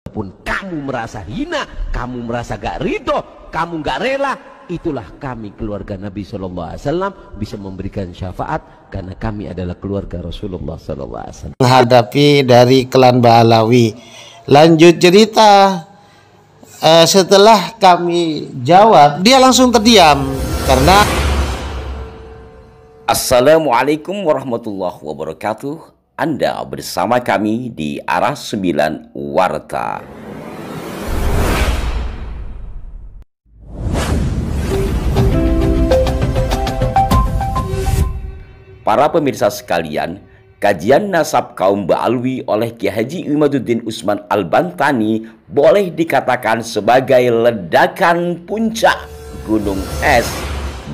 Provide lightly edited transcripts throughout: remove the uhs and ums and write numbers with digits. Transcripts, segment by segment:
pun kamu merasa hina, kamu merasa gak ridho, kamu gak rela, itulah kami keluarga Nabi SAW bisa memberikan syafaat karena kami adalah keluarga Rasulullah SAW. Menghadapi dari klan Ba'alawi. Lanjut cerita, setelah kami jawab dia langsung terdiam karena Assalamualaikum warahmatullahi wabarakatuh. Anda bersama kami di Arah 9 Warta. Para pemirsa sekalian, kajian nasab kaum Ba'alwi oleh Kiai Haji Imaduddin Usman Al-Bantani boleh dikatakan sebagai ledakan puncak gunung es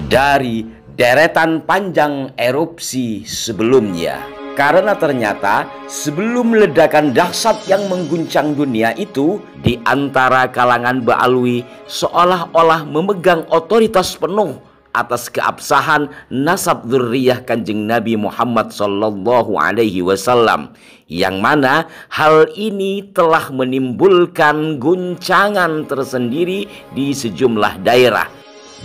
dari deretan panjang erupsi sebelumnya. Karena ternyata sebelum ledakan dahsyat yang mengguncang dunia itu, di antara kalangan Ba'alwi seolah-olah memegang otoritas penuh atas keabsahan nasab dzurriyyah Kanjeng Nabi Muhammad sallallahu alaihi wasallam, yang mana hal ini telah menimbulkan guncangan tersendiri di sejumlah daerah.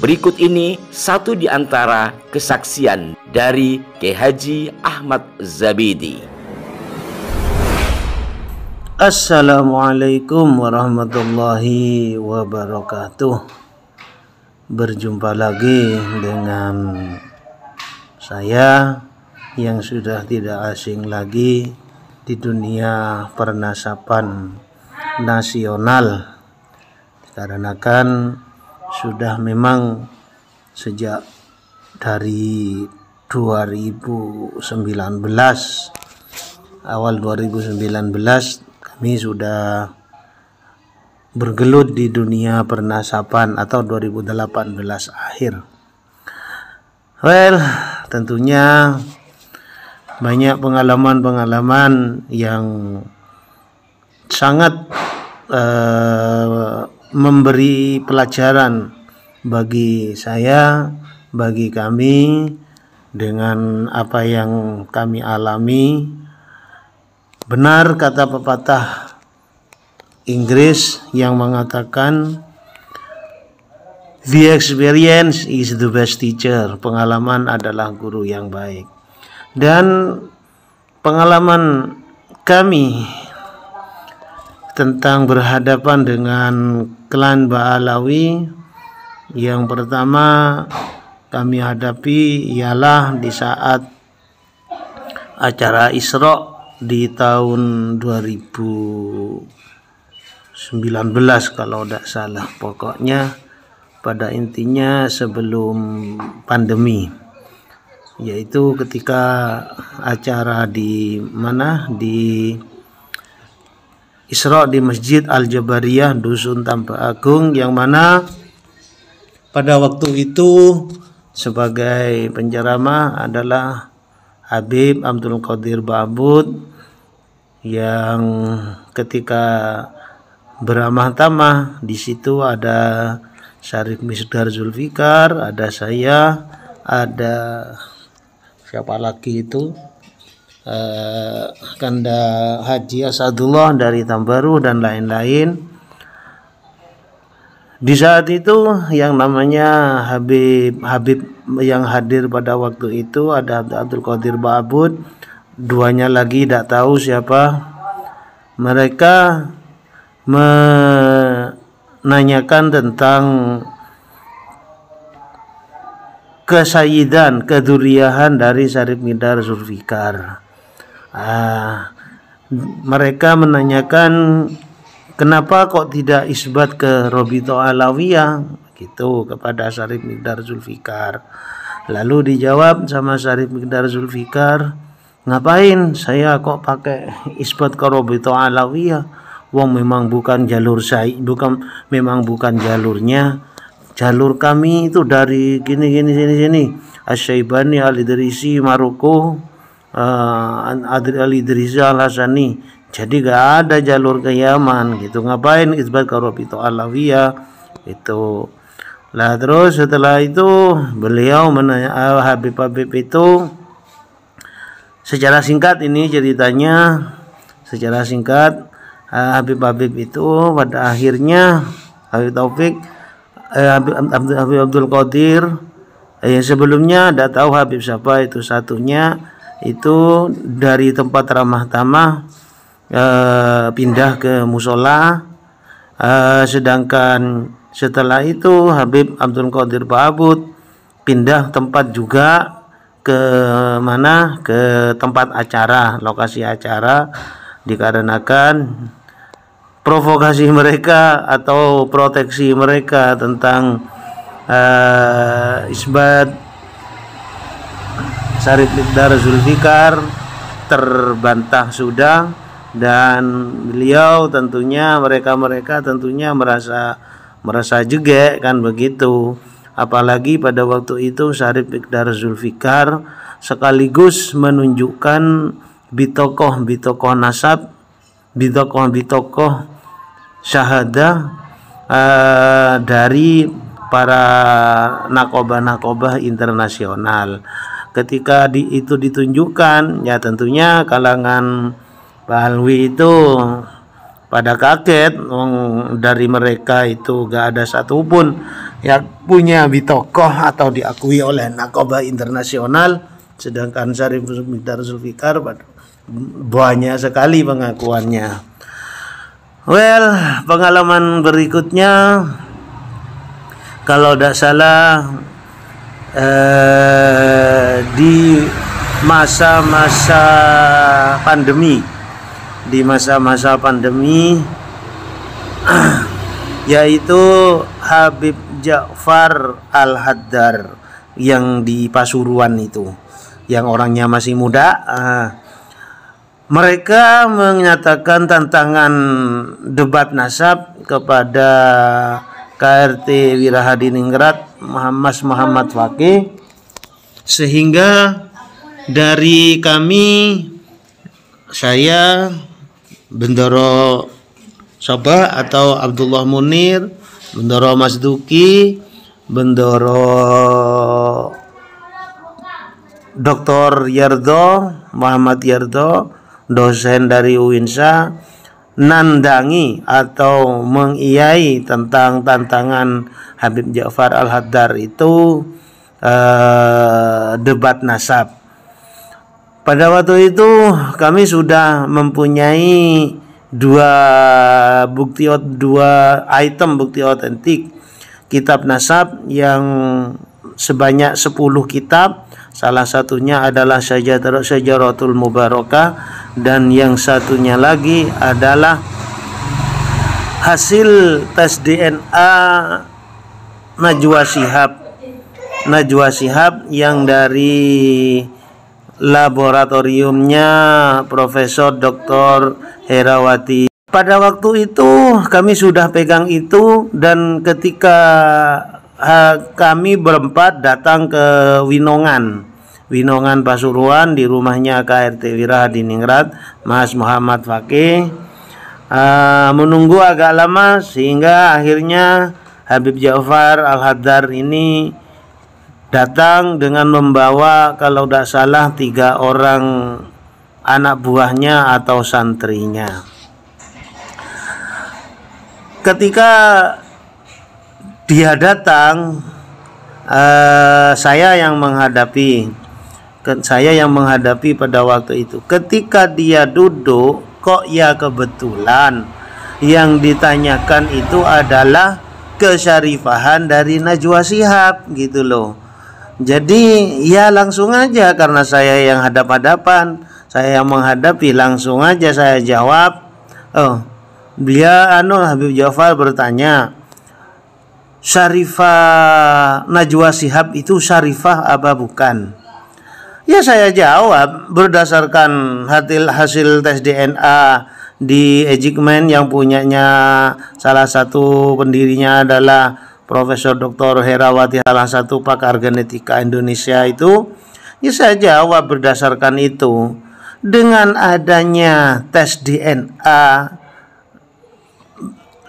Berikut ini satu di antara kesaksian dari Kiai Haji Ahmad Zabidi. Assalamualaikum warahmatullahi wabarakatuh. Berjumpa lagi dengan saya yang sudah tidak asing lagi di dunia pernasaban nasional, dikarenakan sudah memang sejak dari 2019, awal 2019 kami sudah bergelut di dunia pernasaban, atau 2018 akhir. Tentunya banyak pengalaman-pengalaman yang sangat memberi pelajaran bagi saya, bagi kami, dengan apa yang kami alami. Benar kata pepatah Inggris yang mengatakan the experience is the best teacher. Pengalaman adalah guru yang baik. Dan pengalaman kami tentang berhadapan dengan klan Ba'alawi yang pertama kami hadapi ialah di saat acara Isra di tahun 2019 kalau tidak salah, pokoknya pada intinya sebelum pandemi, yaitu ketika acara di mana, di Isra di Masjid Al-Jabariyah Dusun Tambak Agung, yang mana pada waktu itu sebagai penceramah adalah Habib Abdul Qadir Ba'bud, yang ketika beramah tamah di situ ada Syarif Misdar Zulfikar, ada saya, ada siapa lagi itu, Kanda Haji Asadullah dari Tambaru dan lain-lain. Di saat itu yang namanya Habib yang hadir pada waktu itu ada Abdul Qadir Ba'bud, duanya lagi tidak tahu siapa. Mereka menanyakan tentang kesayidan, keduriyahan dari Syarif Misdar Zulfikar. Mereka menanyakan kenapa kok tidak isbat ke Robito Alawiyah gitu kepada Syarif Misdar Zulfikar. Lalu dijawab sama Syarif Misdar Zulfikar, ngapain saya kok pakai isbat ke Robito Alawiyah, wong memang bukan jalur saya, memang bukan jalurnya. Jalur kami itu dari gini Asy-Syaibani, Al-Idrisi, Maroko, Al-Idrisi, Al-Hasani. Jadi gak ada jalur ke Yaman gitu. Ngapain isbat ke Robito Alawiyah itu. Lah terus setelah itu beliau menanya, Habib itu secara singkat ini ceritanya, secara singkat Habib itu pada akhirnya Habib Taufik, Habib Abdul Qadir, sebelumnya tidak tahu Habib siapa itu, satunya itu dari tempat ramah tamah pindah ke musola, sedangkan setelah itu Habib Abdul Qadir Ba'abud pindah tempat juga ke mana, ke tempat acara, lokasi acara, dikarenakan provokasi mereka atau proteksi mereka tentang isbat Syarif Miqdar Zulfikar terbantah sudah, dan beliau tentunya mereka tentunya merasa jegek kan begitu. Apalagi pada waktu itu Syarif Miqdar Zulfikar sekaligus menunjukkan bitokoh nasab, bitokoh syahadah dari para nakobah internasional. Ketika itu ditunjukkan, ya tentunya kalangan Balwi itu pada kaget. Dari mereka itu gak ada satupun yang punya bitokoh atau diakui oleh nakobah internasional, sedangkan Syarif Miqdar Zulfikar banyak sekali pengakuannya. Well, pengalaman berikutnya kalau tidak salah di masa-masa pandemi, yaitu Habib Ja'far Al-Haddar yang di Pasuruan itu, yang orangnya masih muda. Mereka menyatakan tantangan debat nasab kepada KRT Wirahadiningrat Mas Muhammad Fakih, sehingga dari kami, saya, Bendoro Sabah atau Abdullah Munir, Bendoro Mas Duki, Bendoro Dr. Yardo, Muhammad Yardo, dosen dari UINSA, nandangi atau mengiyai tentang tantangan Habib Ja'far Al-Haddar itu debat nasab. Pada waktu itu kami sudah mempunyai dua item bukti otentik kitab nasab yang sebanyak 10 kitab. Salah satunya adalah Syajaratul Mubarakah, dan yang satunya lagi adalah hasil tes DNA Najwa Shihab yang dari laboratoriumnya Profesor Dr. Herawati. Pada waktu itu kami sudah pegang itu, dan ketika kami berempat datang ke Winongan Pasuruan di rumahnya KRT Wirahadiningrat Mas Muhammad Fakih, menunggu agak lama sehingga akhirnya Habib Ja'far Al-Haddar ini datang dengan membawa kalau tidak salah 3 orang anak buahnya atau santrinya. Ketika dia datang, saya yang menghadapi pada waktu itu. Ketika dia duduk, kok ya kebetulan yang ditanyakan itu adalah kesyarifahan dari Najwa Shihab gitu loh. Jadi ya langsung aja, karena saya yang hadap-hadapan, saya yang menghadapi, langsung aja saya jawab. Habib Ja'far bertanya, Syarifah Najwa Shihab itu syarifah apa bukan? Ya saya jawab berdasarkan hasil tes DNA di Ejikmen yang punyanya salah satu pendirinya adalah Profesor Dr. Herawati, salah satu pakar genetika Indonesia itu. Ya saya jawab berdasarkan itu. Dengan adanya tes DNA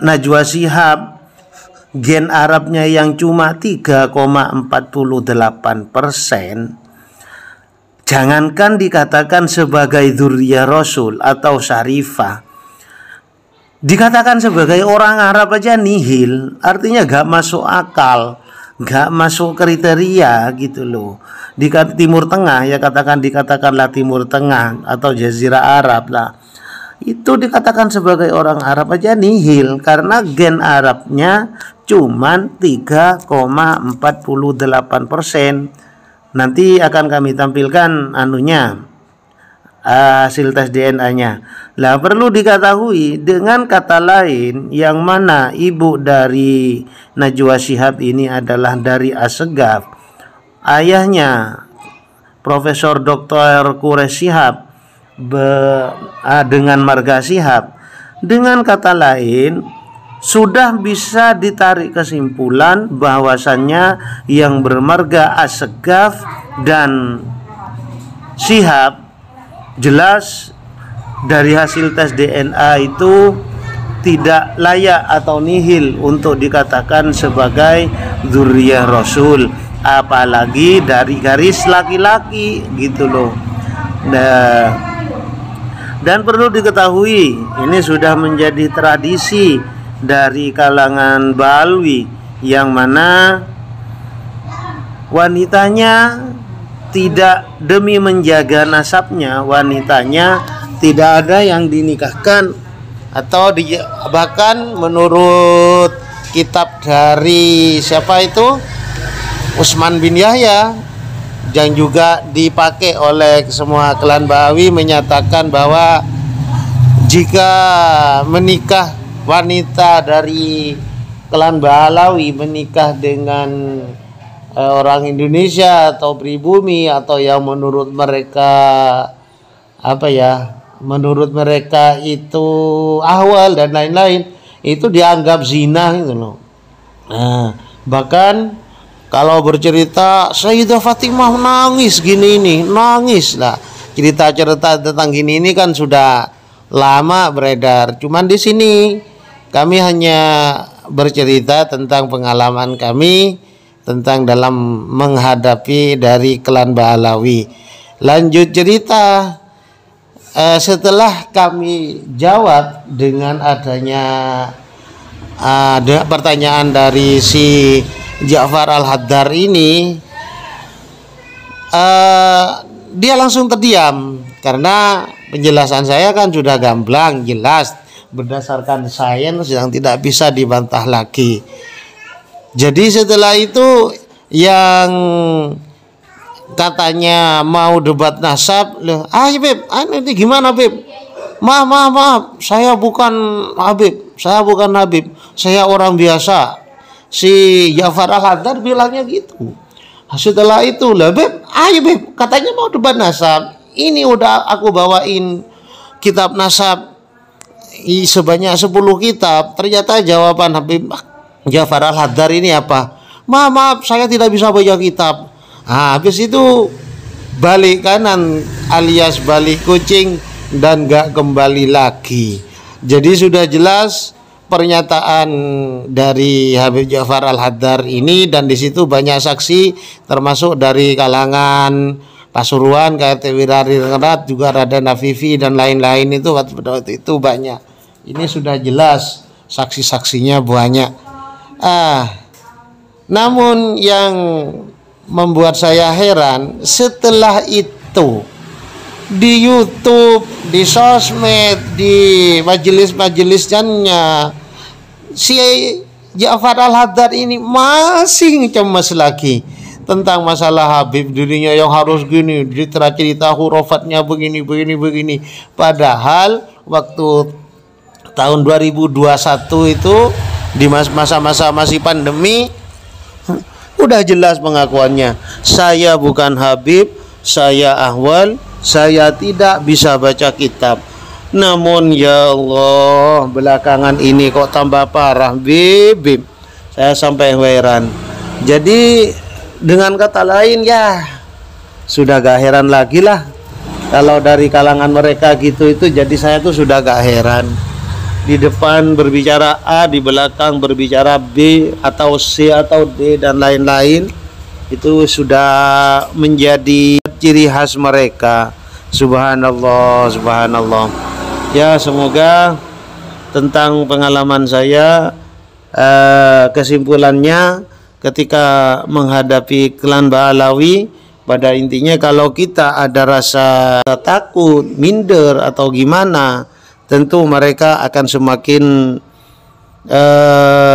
Najwa Shihab, gen Arabnya yang cuma 3,48%, jangankan dikatakan sebagai dzurriyyah Rasul atau syarifah, dikatakan sebagai orang Arab aja nihil, artinya gak masuk akal, gak masuk kriteria gitu loh. Di Timur Tengah ya, dikatakanlah Timur Tengah atau Jazirah Arab lah, itu dikatakan sebagai orang Arab aja nihil, karena gen Arabnya cuman 3,48%. Nanti akan kami tampilkan hasil tes DNA-nya. Lah perlu diketahui dengan kata lain, yang mana ibu dari Najwa Shihab ini adalah dari Assegaf, ayahnya Profesor Dr. Quraish Shihab dengan marga Shihab. Dengan kata lain, sudah bisa ditarik kesimpulan bahwasannya yang bermarga Assegaf dan Shihab jelas dari hasil tes DNA itu tidak layak atau nihil untuk dikatakan sebagai dzurriyyah Rasul, apalagi dari garis laki-laki gitu loh. Nah, dan perlu diketahui, ini sudah menjadi tradisi dari kalangan Ba'alwi, yang mana wanitanya tidak, demi menjaga nasabnya, wanitanya tidak ada yang dinikahkan, atau bahkan menurut kitab dari siapa itu, Utsman bin Yahya, yang juga dipakai oleh semua klan Ba'alwi, menyatakan bahwa jika menikah wanita dari klan Ba'alawi menikah dengan orang Indonesia atau pribumi, atau yang menurut mereka menurut mereka itu ahwal dan lain-lain, itu dianggap zina gitu loh. Nah, bahkan kalau bercerita Sayyidah Fatimah nangis gini ini, nangis lah. Cerita-cerita tentang gini ini kan sudah lama beredar. Cuman di sini kami hanya bercerita tentang pengalaman kami tentang dalam menghadapi dari klan Ba'alawi. Lanjut cerita, setelah kami jawab dengan adanya ada pertanyaan dari si Ja'far Al-Haddar ini, dia langsung terdiam karena penjelasan saya kan sudah gamblang, jelas berdasarkan sains yang tidak bisa dibantah lagi. Jadi setelah itu yang katanya mau debat nasab, Beb, ini gimana Beb? Maaf, saya bukan Habib, saya orang biasa. Si Ja'far Al-Haddar bilangnya gitu. Setelah itu Beb, Beb, katanya mau debat nasab. Ini udah aku bawain kitab nasab sebanyak 10 kitab. Ternyata jawaban Habib Ja'far Al-Haddar ini apa? Maaf, saya tidak bisa baca kitab. Habis itu balik kanan alias balik kucing dan gak kembali lagi. Jadi sudah jelas pernyataan dari Habib Ja'far Al-Haddar ini, dan di situ banyak saksi termasuk dari kalangan Pasuruan, KRT Wiraringrat, juga Raden Afifi dan lain-lain, itu waktu itu banyak. Ini sudah jelas saksi-saksinya banyak. Namun yang membuat saya heran, setelah itu di YouTube, di sosmed, di majelis-majelisnya, si Ja'far Al-Haddar ini masih cemas lagi tentang masalah Habib, dirinya yang harus gini, cerita hurafatnya begini. Padahal waktu tahun 2021 itu di masa-masa masih pandemi, udah jelas pengakuannya, saya bukan Habib, saya ahwal, saya tidak bisa baca kitab. Namun ya Allah, belakangan ini kok tambah parah, Bib. Saya sampai heran. Jadi dengan kata lain, ya sudah gak heran lagi lah kalau dari kalangan mereka gitu itu. Jadi saya tuh sudah gak heran. Di depan berbicara A, di belakang berbicara B atau C atau D dan lain-lain, itu sudah menjadi ciri khas mereka. Subhanallah. Ya, semoga tentang pengalaman saya, kesimpulannya ketika menghadapi klan Ba'alawi, pada intinya kalau kita ada rasa takut, minder atau gimana, tentu mereka akan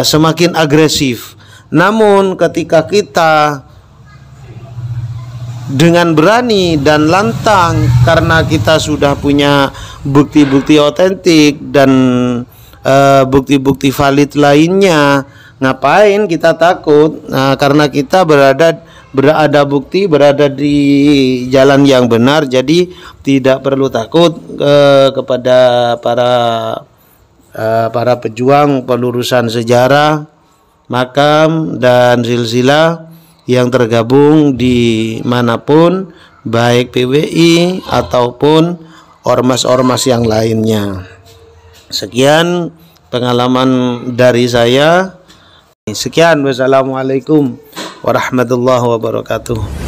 semakin agresif. Namun ketika kita dengan berani dan lantang, karena kita sudah punya bukti-bukti otentik dan bukti-bukti valid lainnya, ngapain kita takut? Nah, karena kita berada bukti, berada di jalan yang benar, jadi tidak perlu takut kepada para pejuang pelurusan sejarah, makam dan silsilah yang tergabung di manapun, baik PWI ataupun ormas-ormas yang lainnya. Sekian pengalaman dari saya. Sekian, wassalamualaikum warahmatullahi wabarakatuh.